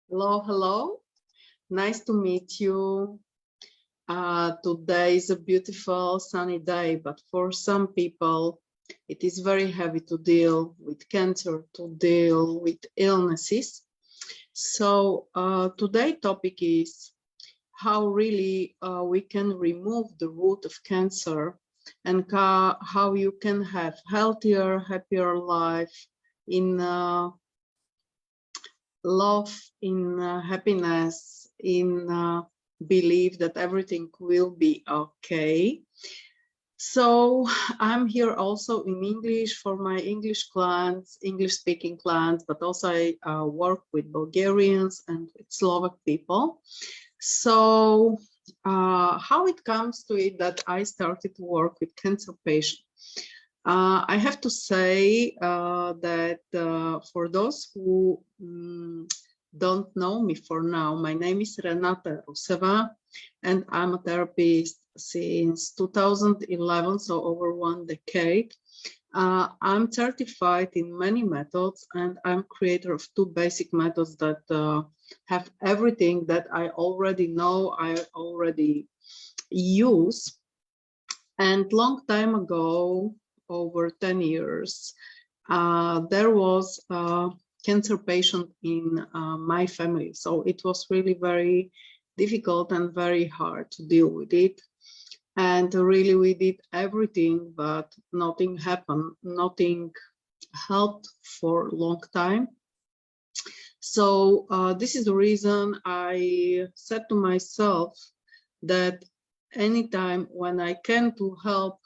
Hello, hello. Nice to meet you. Today is a beautiful sunny day, but for some people, it is very heavy to deal with cancer, to deal with illnesses. So today's topic is how really we can remove the root of cancer and how you can have healthier, happier life in love, in happiness, in belief that everything will be okay. So I'm here also in English for my English clients, English-speaking clients, but also I work with Bulgarians and with Slovak people. So how it comes to it that I started to work with cancer patients? I have to say that for those who don't know me for now, my name is Renata Ruseva, and I'm a therapist since 2011, so over 1 decade. I'm certified in many methods, and I'm creator of 2 basic methods that have everything that I already know, I already use. And long time ago, over 10 years, there was a cancer patient in my family. So it was really very difficult and very hard to deal with it. And really we did everything, but nothing happened. Nothing helped for a long time. So this is the reason I said to myself that anytime when I can to help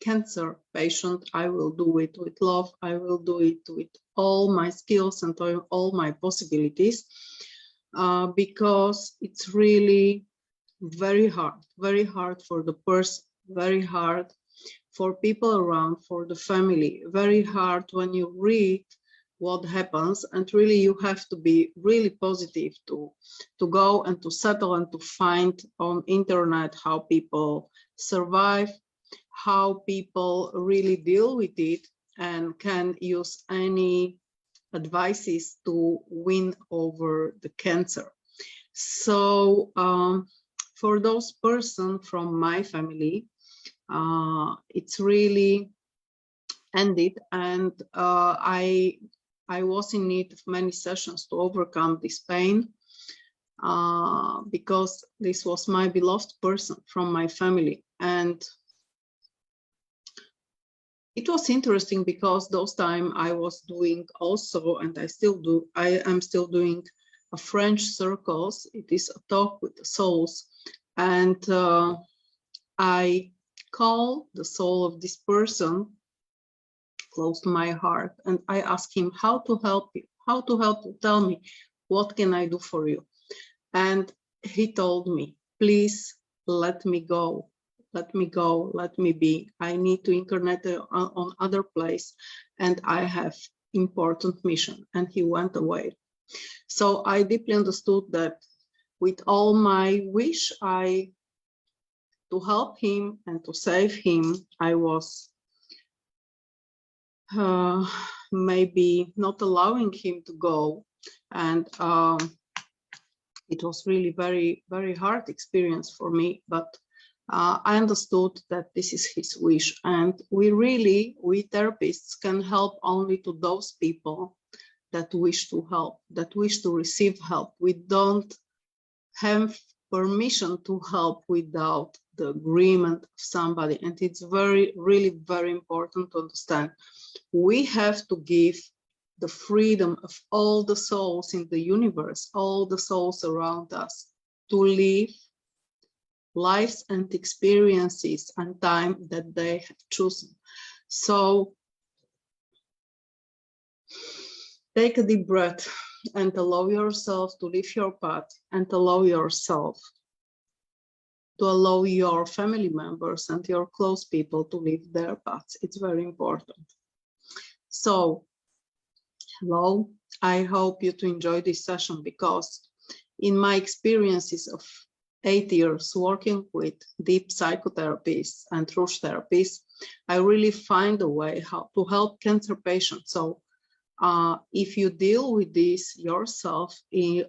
cancer patient, I will do it with love. I will do it with all my skills and all my possibilities, because it's really very hard for the person, very hard for people around, for the family, very hard when you read what happens, and really you have to be really positive to go and to settle and to find on internet how people survive, how people really deal with it, and can use any advices to win over the cancer. So for those persons from my family, it's really ended, and I was in need of many sessions to overcome this pain, because this was my beloved person from my family. And it was interesting because those time I was doing also, and I am still doing a French circles. It is a talk with the souls, and I call the soul of this person close to my heart, and I ask him how to help you, tell me, what can I do for you? And he told me, please let me go. Let me go, let me be. I need to incarnate on other place, and I have important mission. And he went away. So I deeply understood that with all my wish, to help him and to save him, I was maybe not allowing him to go. And it was really very hard experience for me, but I understood that this is his wish, and we therapists can help only to those people that wish to help, that wish to receive help. We don't have permission to help without the agreement of somebody, and it's really very important to understand. We have to give the freedom of all the souls in the universe, all the souls around us, to live lives and experiences and time that they have chosen. So take a deep breath and allow yourself to live your path, and allow yourself to allow your family members and your close people to live their paths. It's very important. So hello, I hope you to enjoy this session, because in my experiences of 8 years working with deep psychotherapists and Rush therapists, I really find a way how to help cancer patients. So if you deal with this yourself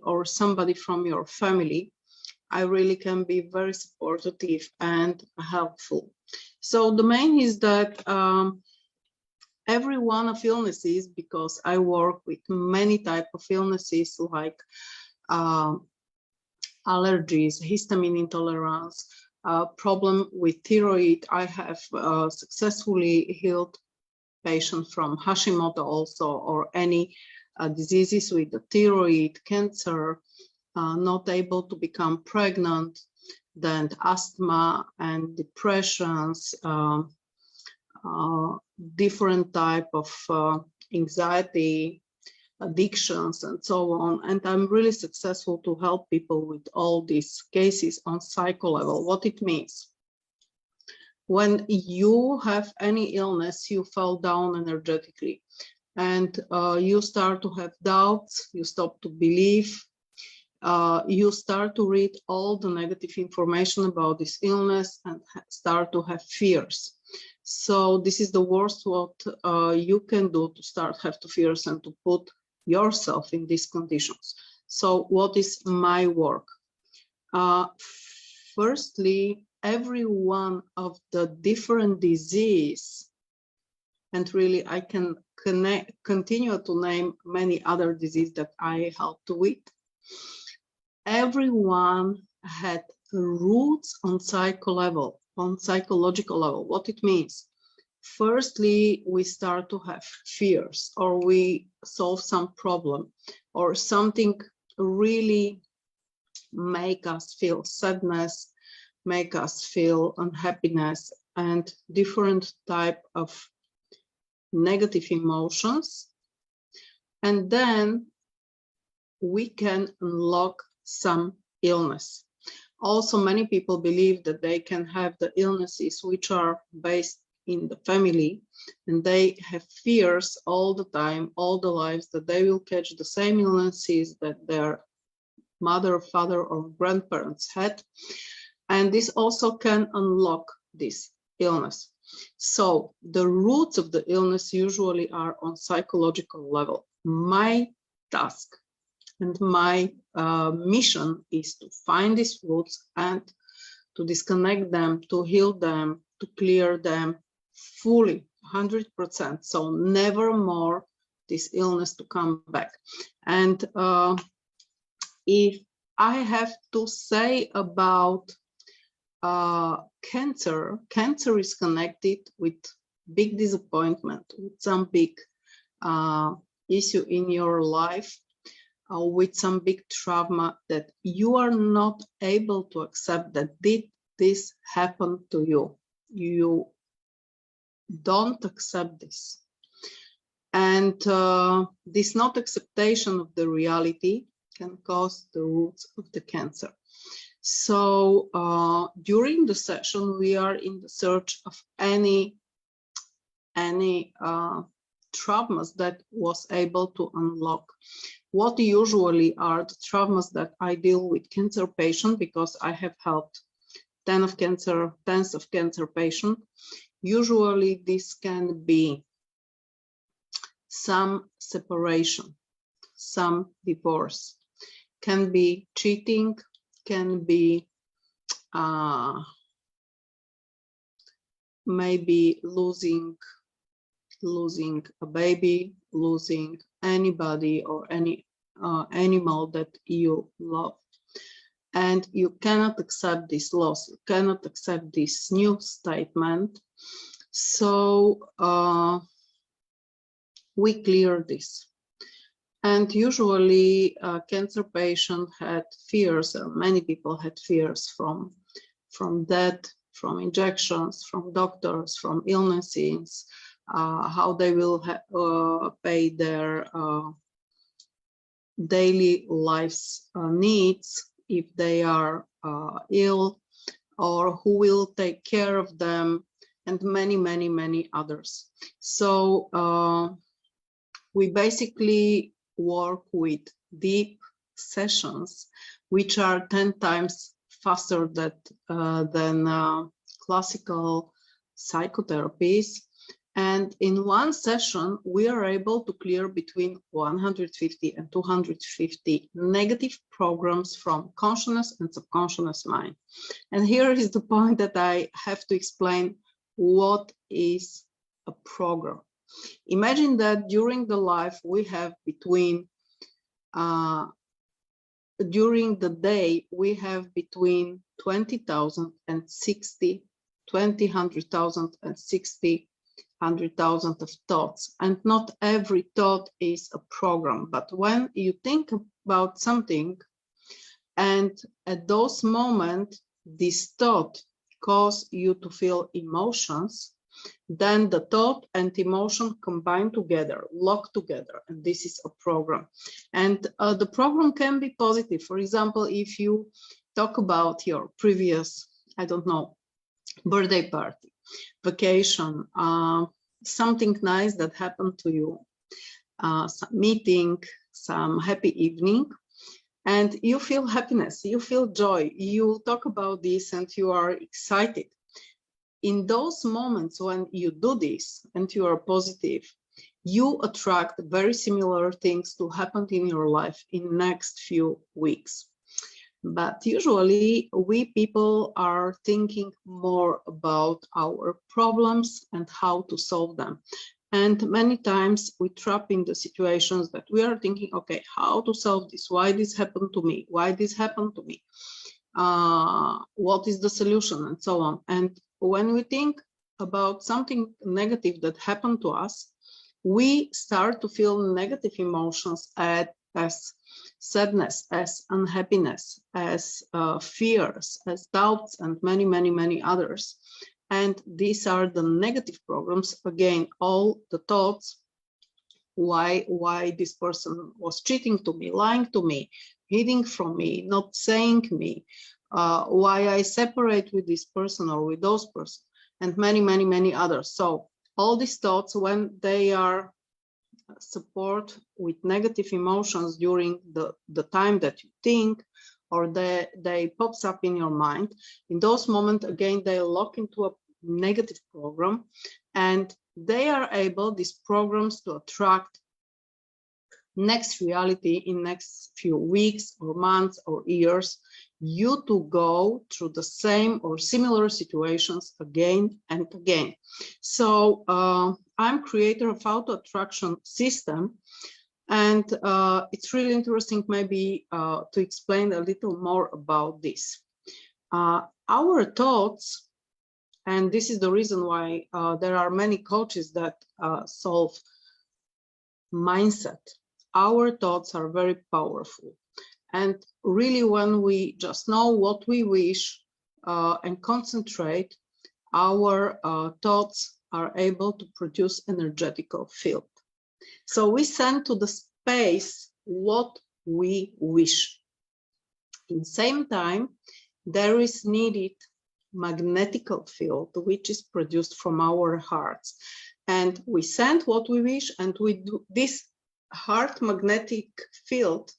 or somebody from your family, I really can be very supportive and helpful. So the main is that every one of illnesses, because I work with many types of illnesses like allergies, histamine intolerance, problem with thyroid. I have successfully healed patients from Hashimoto also, or any diseases with the thyroid, cancer, not able to become pregnant, then asthma and depressions, different type of anxiety, addictions, and so on. And I'm really successful to help people with all these cases on psycho level. What it means: when you have any illness, you fall down energetically, and you start to have doubts, you stop to believe, you start to read all the negative information about this illness and start to have fears. So this is the worst what you can do, to start have to fears and to put yourself in these conditions. So what is my work? Firstly, every one of the different disease, and really I can continue to name many other diseases that I helped with. Everyone had roots on psycho level, on psychological level. What it means: firstly, we start to have fears, or we solve some problem, or something really make us feel sadness, make us feel unhappiness, and different type of negative emotions. And then we can unlock some illness. Also, many people believe that they can have the illnesses which are based in the family, and they have fears all the time, all the lives, that they will catch the same illnesses that their mother, father, or grandparents had. And this also can unlock this illness. So the roots of the illness usually are on psychological level. My task and my mission is to find these roots and to disconnect them, to heal them, to clear them fully, 100%. So never more this illness to come back. And if I have to say about cancer, cancer is connected with big disappointment, with some big issue in your life, with some big trauma that you are not able to accept that this happened to you. You don't accept this. And this not acceptation of the reality can cause the roots of the cancer. So during the session, we are in the search of any traumas that was able to unlock. What usually are the traumas that I deal with cancer patients, because I have helped tens of cancer patients. Usually this can be some separation, some divorce, can be cheating, can be maybe losing a baby, losing anybody or any animal that you love. And you cannot accept this loss, you cannot accept this new statement. So we clear this. And usually cancer patient had fears, many people had fears from death, from injections, from doctors, from illnesses, how they will pay their daily life's needs if they are ill, or who will take care of them, and many others. So we basically work with deep sessions, which are 10 times faster than classical psychotherapies. And in one session, we are able to clear between 150 and 250 negative programs from consciousness and subconscious mind. And here is the point that I have to explain what is a program. Imagine that during the life we have between, during the day, we have between 20,000 and 100,000 and 100,000 of thoughts, and not every thought is a program. But when you think about something, and at those moments this thought cause you to feel emotions, then the thought and emotion combine together, lock together, and this is a program. And the program can be positive. For example, if you talk about your previous, I don't know, birthday party, vacation, something nice that happened to you, some meeting, some happy evening, and you feel happiness, you feel joy, you talk about this and you are excited. In those moments when you do this and you are positive, you attract very similar things to happen in your life in next few weeks. But usually we people are thinking more about our problems and how to solve them. And many times we trap in the situations that we are thinking, okay, how to solve this? Why this happened to me? Why this happened to me? What is the solution? And so on. And when we think about something negative that happened to us, we start to feel negative emotions as sadness, as unhappiness, as fears, as doubts, and many, many, many others. And these are the negative programs. Again, all the thoughts, why this person was cheating to me, lying to me, hiding from me, not saying me, why I separate with this person or with those persons, and many, many, many others. So all these thoughts, when they are support with negative emotions during the time that you think, or they pops up in your mind, in those moments, again, they lock into a negative program, and they are able, these programs, to attract next reality in next few weeks or months or years, you to go through the same or similar situations again and again. So I'm creator of auto attraction system, and it's really interesting maybe to explain a little more about this. Our thoughts, and this is the reason why there are many coaches that solve mindset. Our thoughts are very powerful. And really, when we just know what we wish and concentrate, our thoughts are able to produce energetical field. So we send to the space what we wish. In the same time, there is needed magnetical field, which is produced from our hearts. And we send what we wish, and we do this heart magnetic field,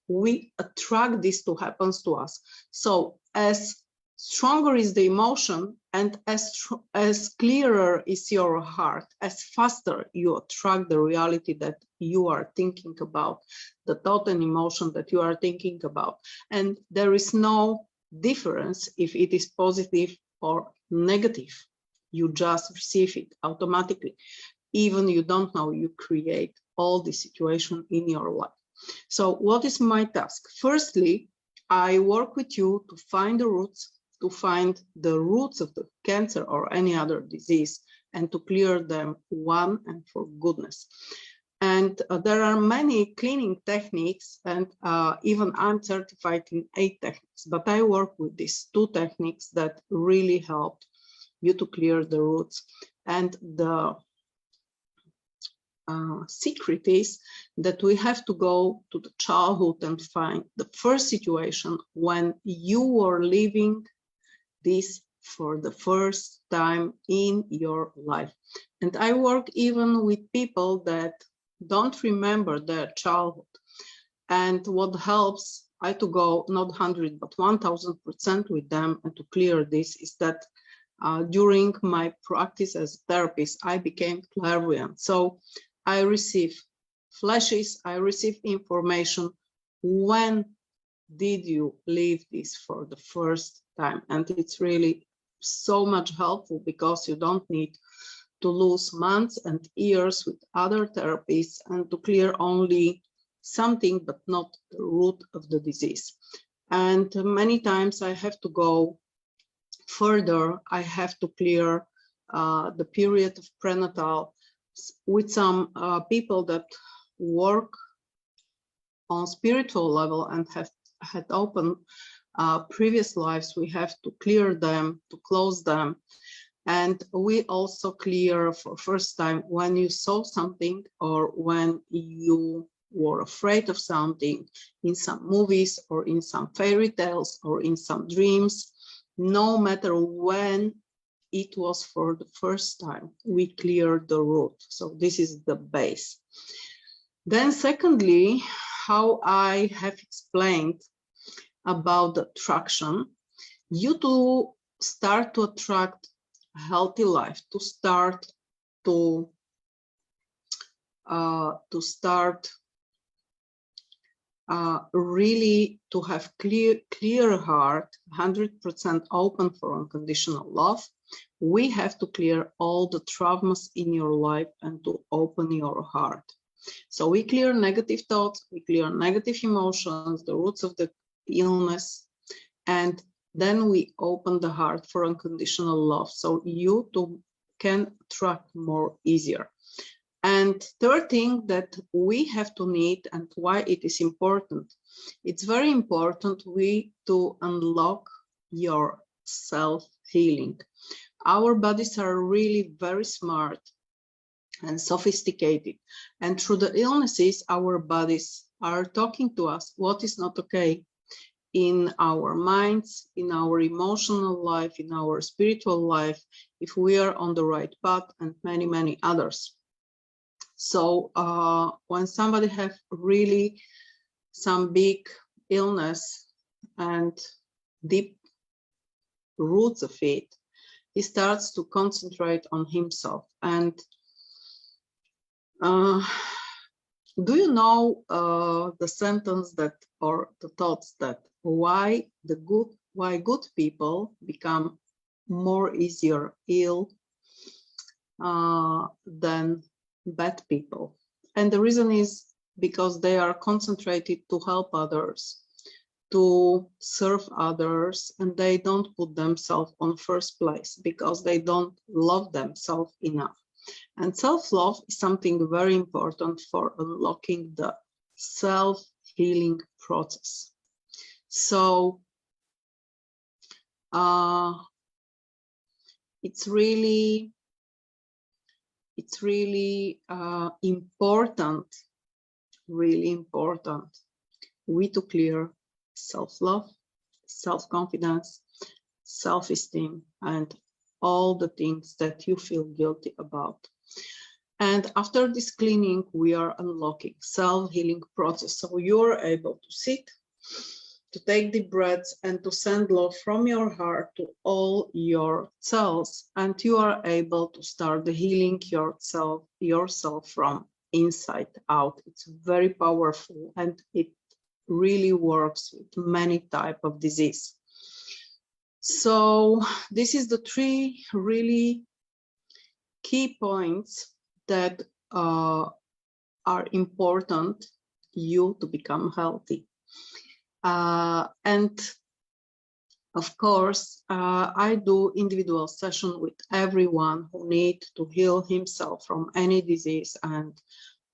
we attract this to happen to us. So as stronger is the emotion, and as clearer is your heart, as faster you attract the reality that you are thinking about, the thought and emotion that you are thinking about. And there is no difference if it is positive or negative. You just receive it automatically. Even you don't know, you create all the situation in your life. So what is my task? Firstly, I work with you to find the roots, of the cancer or any other disease, and to clear them one and for goodness. And there are many cleaning techniques, and even I'm certified in 8 techniques, but I work with these 2 techniques that really help you to clear the roots. And the secret is that we have to go to the childhood and find the first situation when you were living this for the first time in your life. And I work even with people that don't remember their childhood. And what helps I to go not 100 but 1000% with them and to clear this is that during my practice as a therapist, I became clairvoyant. So I receive flashes, I receive information. When did you live this for the first time? And it's really so much helpful because you don't need to lose months and years with other therapists and to clear only something but not the root of the disease. And many times I have to go further. I have to clear the period of prenatal with some people that work on spiritual level and have had open previous lives. We have to clear them, to close them. And we also clear for first time when you saw something or when you were afraid of something in some movies or in some fairy tales or in some dreams. No matter when it was for the first time, we clear the root. So this is the base. Then secondly, how I have explained about the attraction, you to start to attract a healthy life, to start really to have clear heart, 100% open for unconditional love. We have to clear all the traumas in your life and to open your heart. So we clear negative thoughts, we clear negative emotions, the roots of the illness, and then we open the heart for unconditional love. So you too can attract more easier. And third thing that we have to need and why it is important, it's very important to unlock your self-healing. Our bodies are really very smart and sophisticated. And through the illnesses, our bodies are talking to us what is not okay in our minds, in our emotional life, in our spiritual life, if we are on the right path, and many, many others. So when somebody have really some big illness and deep roots of it, he starts to concentrate on himself. And do you know the sentence that, or the thoughts that why good people become more easier ill than bad people? And the reason is because they are concentrated to help others, to serve others, and they don't put themselves on first place because they don't love themselves enough. And self-love is something very important for unlocking the self-healing process. So it's really important, really important, we to clear self-love, self-confidence, self-esteem, and all the things that you feel guilty about. And after this cleaning, we are unlocking self-healing process. So you're able to sit, to take deep breaths, and to send love from your heart to all your cells. And you are able to start the healing yourself from inside out. It's very powerful and it really works with many types of disease. So this is the three really key points that are important you to become healthy. And of course, I do individual session with everyone who needs to heal himself from any disease. And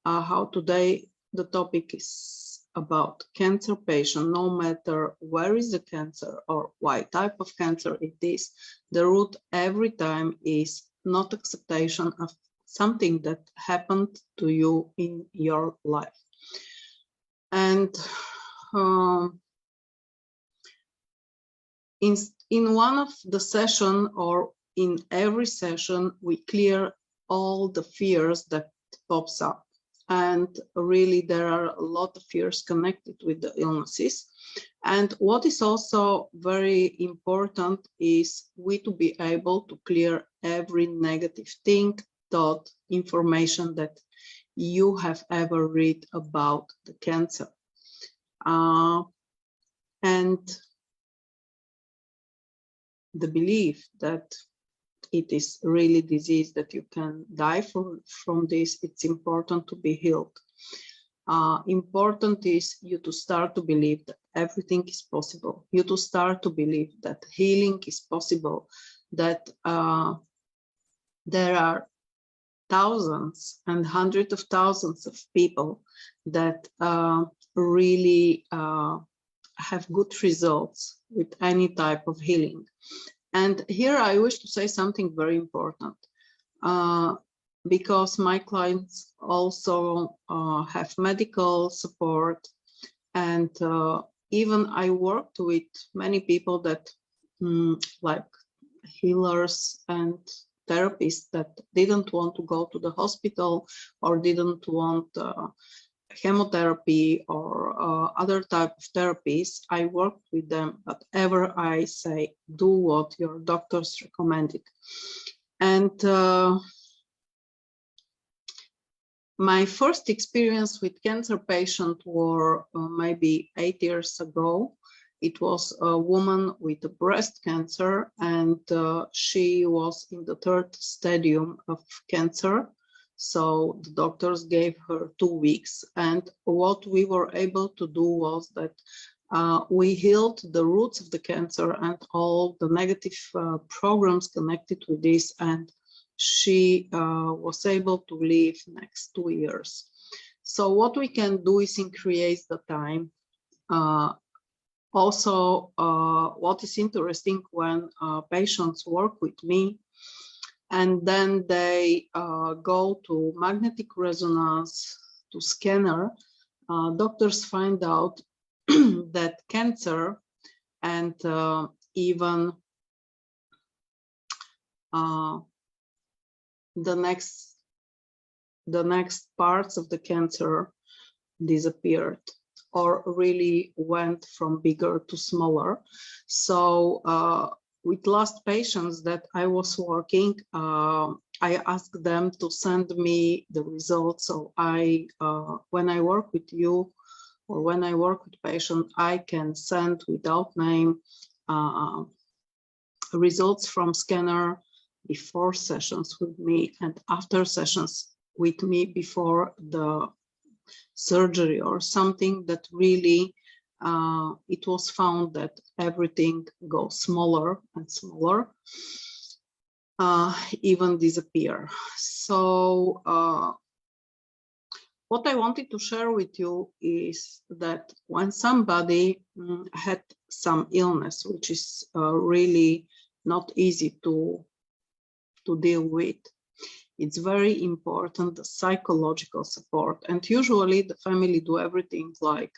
how today the topic is about cancer patient, no matter where is the cancer or what type of cancer it is, the root every time is not acceptation of something that happened to you in your life. And in one of the session, or in every session, we clear all the fears that pops up. and really there are a lot of fears connected with the illnesses. And what is also very important is we to be able to clear every negative thing, thought, information that you have ever read about the cancer. And the belief that it is really disease, that you can die from this, it's important to be healed. Important is you to start to believe that everything is possible. You to start to believe that healing is possible, that there are thousands and hundreds of thousands of people that really have good results with any type of healing. And here I wish to say something very important, because my clients also have medical support, and even I worked with many people that like healers and therapists that didn't want to go to the hospital or didn't want chemotherapy or other type of therapies. I worked with them, but ever I say, do what your doctors recommended. And my first experience with cancer patient were maybe 8 years ago. It was a woman with a breast cancer, and she was in the 3rd stadium of cancer. So the doctors gave her 2 weeks. And what we were able to do was that we healed the roots of the cancer and all the negative programs connected with this. And she was able to live next 2 years. So what we can do is increase the time. Also, what is interesting when patients work with me and then they go to magnetic resonance, to scanner, doctors find out that cancer and even the next parts of the cancer disappeared or really went from bigger to smaller. So with last patients that I was working, I asked them to send me the results. So when I work with you or when I work with patient, I can send without name results from scanner before sessions with me and after sessions with me before the surgery or something that really it was found that everything goes smaller and smaller, even disappear. So what I wanted to share with you is that when somebody had some illness, which is really not easy to deal with, it's very important, the psychological support. And usually the family do everything like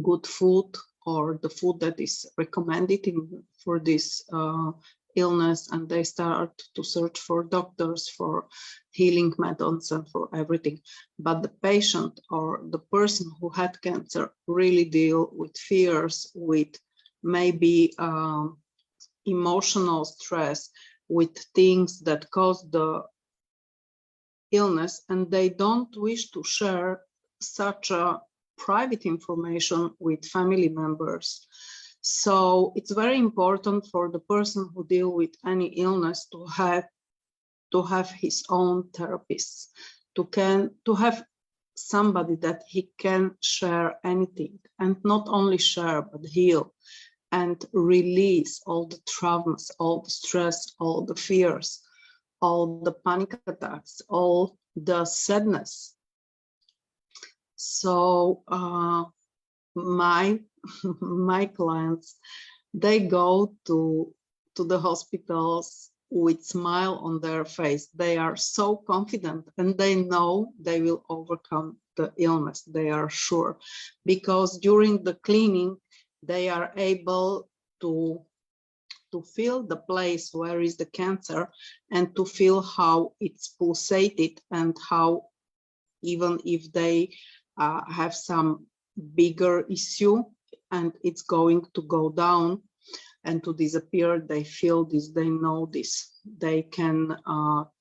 good food or the food that is recommended for this illness, and they start to search for doctors, for healing methods and for everything. But the patient or the person who had cancer really deal with fears, with maybe emotional stress, with things that cause the illness, and they don't wish to share such a private information with family members. So it's very important for the person who deal with any illness to have his own therapist, to have somebody that he can share anything, and not only share but heal and release all the traumas, all the stress, all the fears, all the panic attacks, all the sadness. So my clients, they go to the hospitals with smile on their face. They are so confident and they know they will overcome the illness. They are sure, because during the cleaning, they are able to to feel the place where is the cancer and to feel how it's pulsated and how even if they have some bigger issue and it's going to go down and to disappear, they feel this, they know this, they can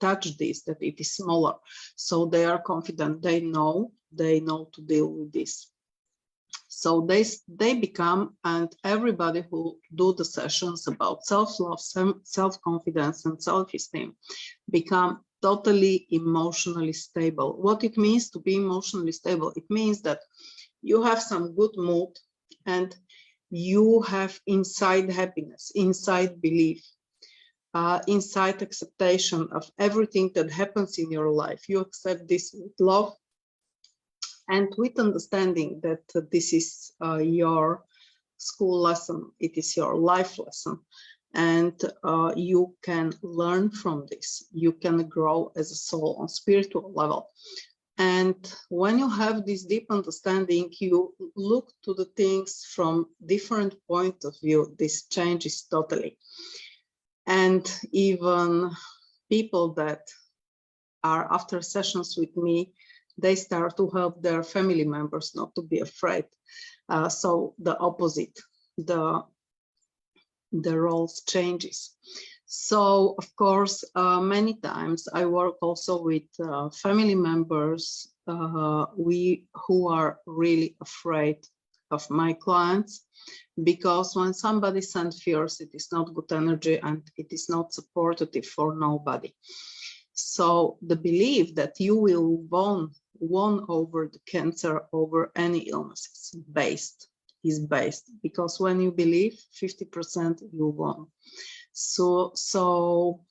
touch this, that it is smaller. So they are confident, they know to deal with this. So they become, and everybody who do the sessions about self-love, self-confidence and self-esteem become totally emotionally stable. What it means to be emotionally stable? It means that you have some good mood and you have inside happiness, inside belief, inside acceptation of everything that happens in your life. You accept this with love and with understanding that this is your school lesson, it is your life lesson, and you can learn from this. You can grow as a soul on spiritual level. And when you have this deep understanding, you look to the things from different point of view. This changes totally. And even people that are after sessions with me, they start to help their family members not to be afraid. So the opposite, the roles changes. So of course, many times I work also with family members who are really afraid of my clients, because when somebody sends fears, it is not good energy and it is not supportive for nobody. So the belief that you will won over the cancer, over any illnesses, is based, because when you believe 50%, you won. So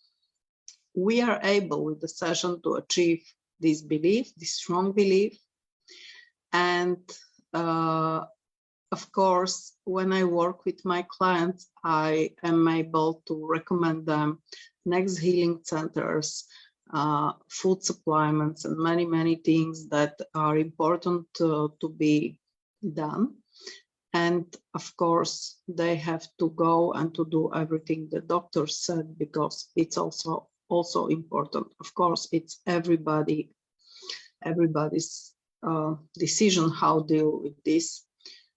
we are able with the session to achieve this belief, this strong belief. And of course, when I work with my clients, I am able to recommend them next healing centers, food supplements, and many things that are important to be done. And of course, they have to go and to do everything the doctor said, because it's also important. Of course, it's everybody's decision how to deal with this.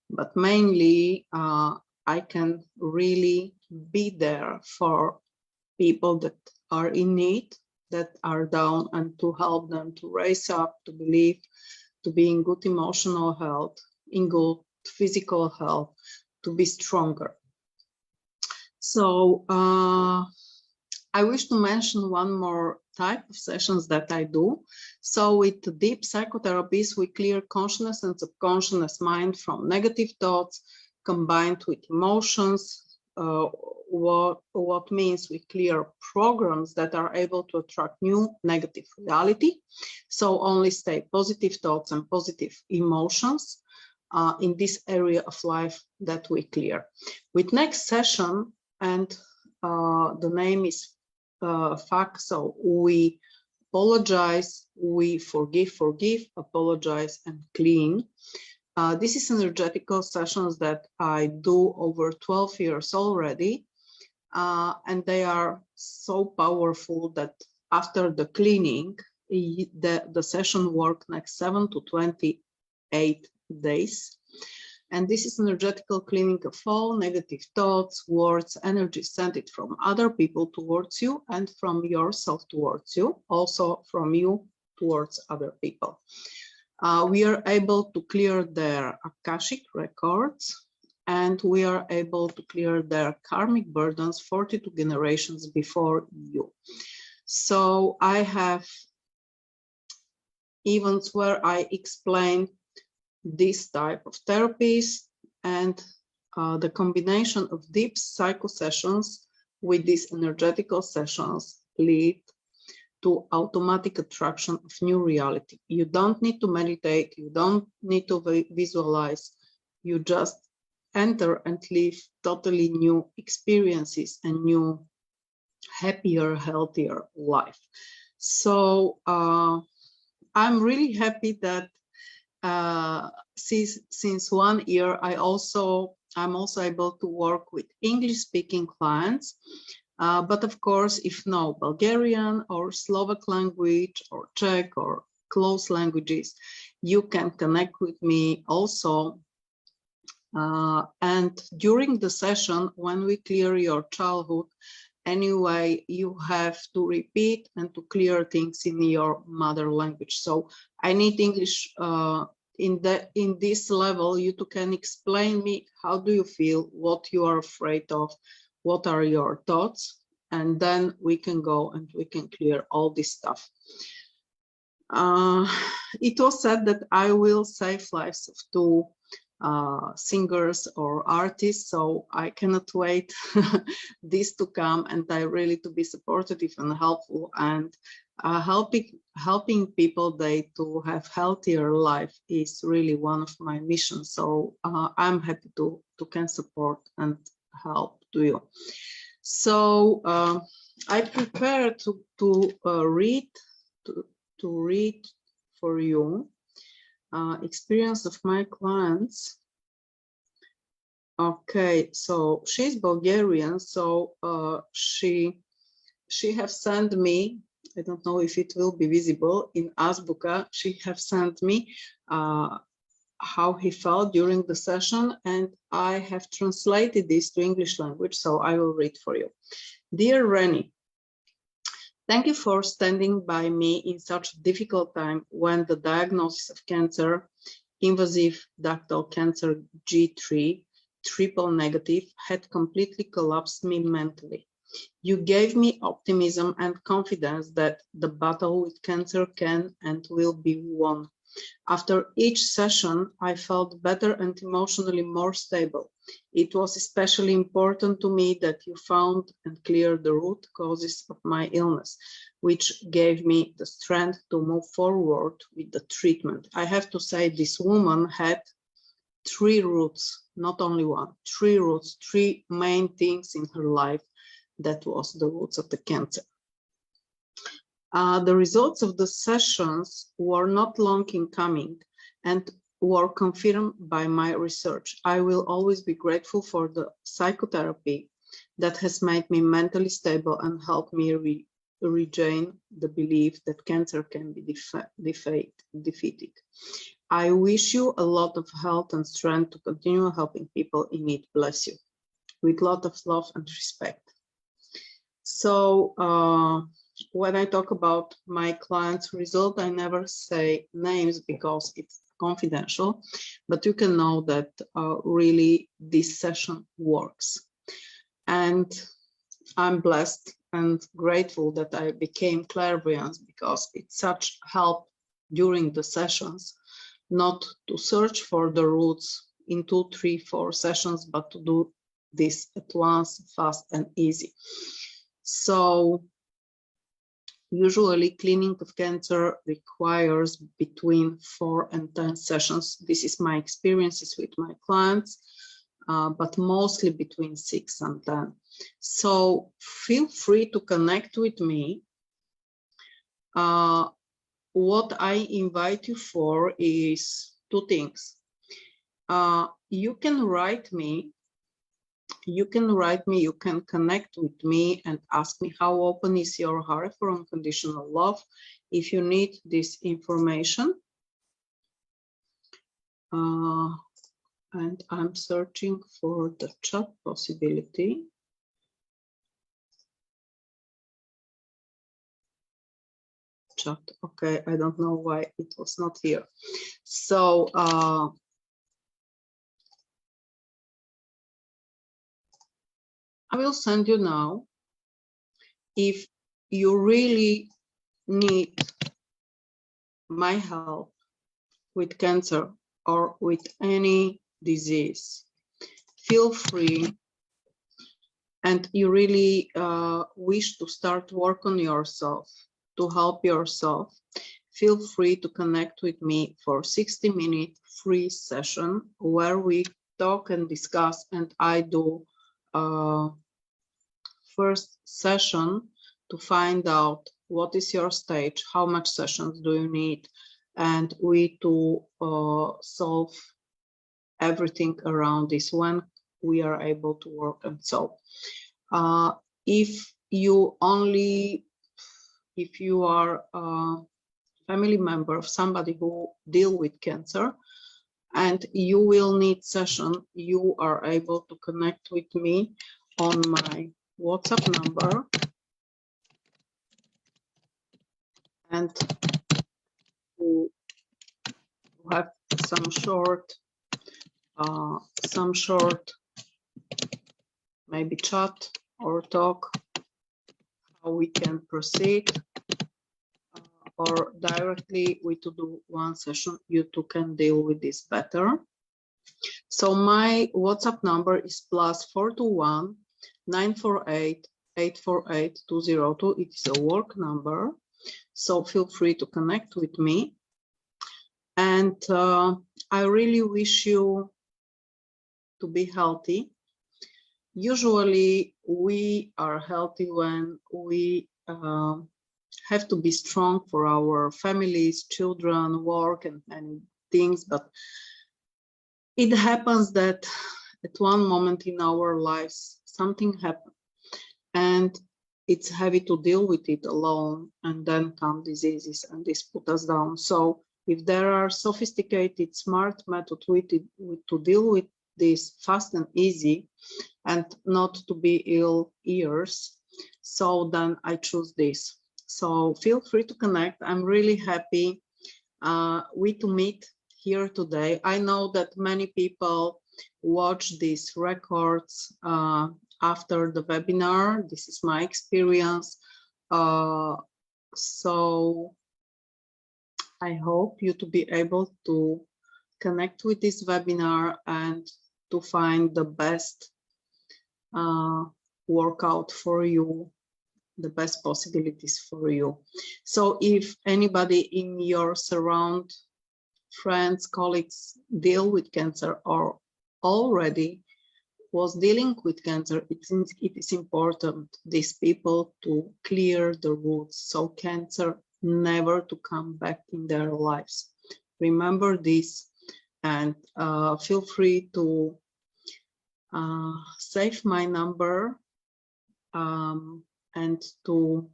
But mainly, I can really be there for people that are in need, that are down, and to help them to raise up, to believe, to be in good emotional health, in good physical health, to be stronger. So I wish to mention one more type of sessions that I do. So with deep psychotherapies, we clear consciousness and subconscious mind from negative thoughts combined with emotions. What means we clear programs that are able to attract new negative reality. So only stay positive thoughts and positive emotions in this area of life that we clear. With next session, and the name is FAC, so we apologize, we forgive, apologize, and clean. This is energetical sessions that I do over 12 years already, and they are so powerful that after the cleaning, the session work next 7 to 28 days. And this is energetical cleaning of all negative thoughts, words, energy sent it from other people towards you and from yourself towards you, also from you towards other people. We are able to clear their Akashic records, and we are able to clear their karmic burdens 42 generations before you. So I have events where I explain this type of therapies, and the combination of deep psycho sessions with these energetical sessions lead to automatic attraction of new reality. You don't need to meditate, you don't need to visualize, you just enter and live totally new experiences and new, happier, healthier life. So I'm really happy that since 1 year, I also I'm also able to work with English-speaking clients. But of course, if no Bulgarian or Slovak language or Czech or close languages, you can connect with me also. And during the session, when we clear your childhood, anyway, you have to repeat and to clear things in your mother language. So I need English in this level. You can explain me how do you feel, what you are afraid of, what are your thoughts, and then we can go and we can clear all this stuff. It was said that I will save lives of 2 singers or artists, so I cannot wait this to come, and I really to be supportive and helpful, and helping people to have healthier life is really one of my missions. So I'm happy to can support and help to you. So I prepare to read for you experience of my clients. Okay, so she's Bulgarian, so she have sent me, I don't know if it will be visible in Azbuka, she have sent me how he felt during the session, and I have translated this to English language, so I will read for you. Dear Rennie, thank you for standing by me in such a difficult time when the diagnosis of cancer, invasive ductal cancer G3, triple negative, had completely collapsed me mentally. You gave me optimism and confidence that the battle with cancer can and will be won. After each session, I felt better and emotionally more stable. It was especially important to me that you found and cleared the root causes of my illness, which gave me the strength to move forward with the treatment. I have to say this woman had 3 roots, not only 1, 3 roots, 3 main things in her life that was the roots of the cancer. The results of the sessions were not long in coming and were confirmed by my research. I will always be grateful for the psychotherapy that has made me mentally stable and helped me regain the belief that cancer can be defeated. I wish you a lot of health and strength to continue helping people in need. Bless you. With a lot of love and respect. So when I talk about my clients' result, I never say names because it's confidential, but you can know that really this session works. And I'm blessed and grateful that I became clairvoyant because it's such help during the sessions, not to search for the roots in 2, 3, 4 sessions, but to do this at once, fast and easy. So usually cleaning of cancer requires between 4 and 10 sessions. This is my experiences with my clients, but mostly between 6 and 10. So feel free to connect with me. What I invite you for is 2 things. You can write me. You can connect with me and ask me how open is your heart for unconditional love if you need this information. And I'm searching for the chat possibility. Chat, okay, I don't know why it was not here. So I will send you now. If you really need my help with cancer or with any disease, feel free, and you really wish to start work on yourself, to help yourself, feel free to connect with me for 60-minute free session where we talk and discuss, and I do first session to find out what is your stage, how much sessions do you need, and we to solve everything around this. When we are able to work. And so if you are a family member of somebody who deal with cancer and you will need session, you are able to connect with me on my WhatsApp number and to have some short maybe chat or talk how we can proceed, or directly we to do one session, you two can deal with this better. So my WhatsApp number is +421 948 848 202. It is a work number, so feel free to connect with me. And I really wish you to be healthy. Usually we are healthy when we have to be strong for our families, children, work, and many things. But it happens that at one moment in our lives, something happens and it's heavy to deal with it alone. And then come diseases and this put us down. So if there are sophisticated, smart methods to deal with this fast and easy and not to be ill years, so then I choose this. So feel free to connect. I'm really happy we to meet here today. I know that many people watch these records after the webinar. This is my experience. So I hope you to be able to connect with this webinar and to find the best workout for you, the best possibilities for you. So if anybody in your surround, friends, colleagues deal with cancer or already was dealing with cancer, it is important these people to clear the roots so cancer never to come back in their lives. Remember this and feel free to save my number and to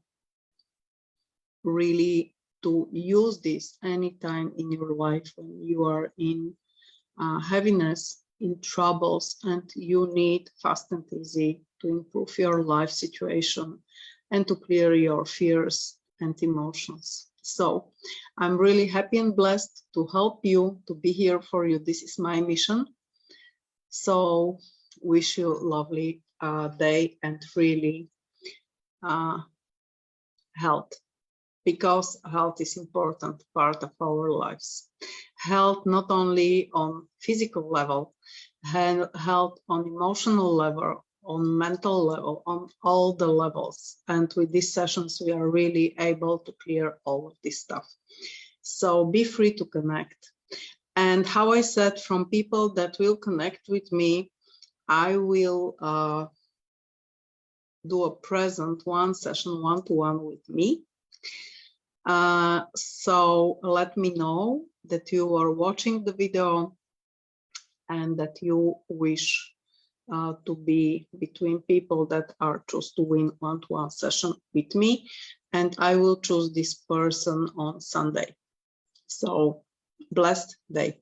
really to use this anytime in your life when you are in heaviness, in troubles, and you need fast and easy to improve your life situation and to clear your fears and emotions. So I'm really happy and blessed to help you, to be here for you. This is my mission. So wish you a lovely day and really health, because health is important part of our lives. Health not only on physical level, health on emotional level, on mental level, on all the levels. And with these sessions, we are really able to clear all of this stuff. So be free to connect. And how I said, from people that will connect with me, I will do a present one session one-to-one with me. So let me know that you are watching the video and that you wish to be between people that are choose to win one-to-one session with me, and I will choose this person on Sunday. So blessed day.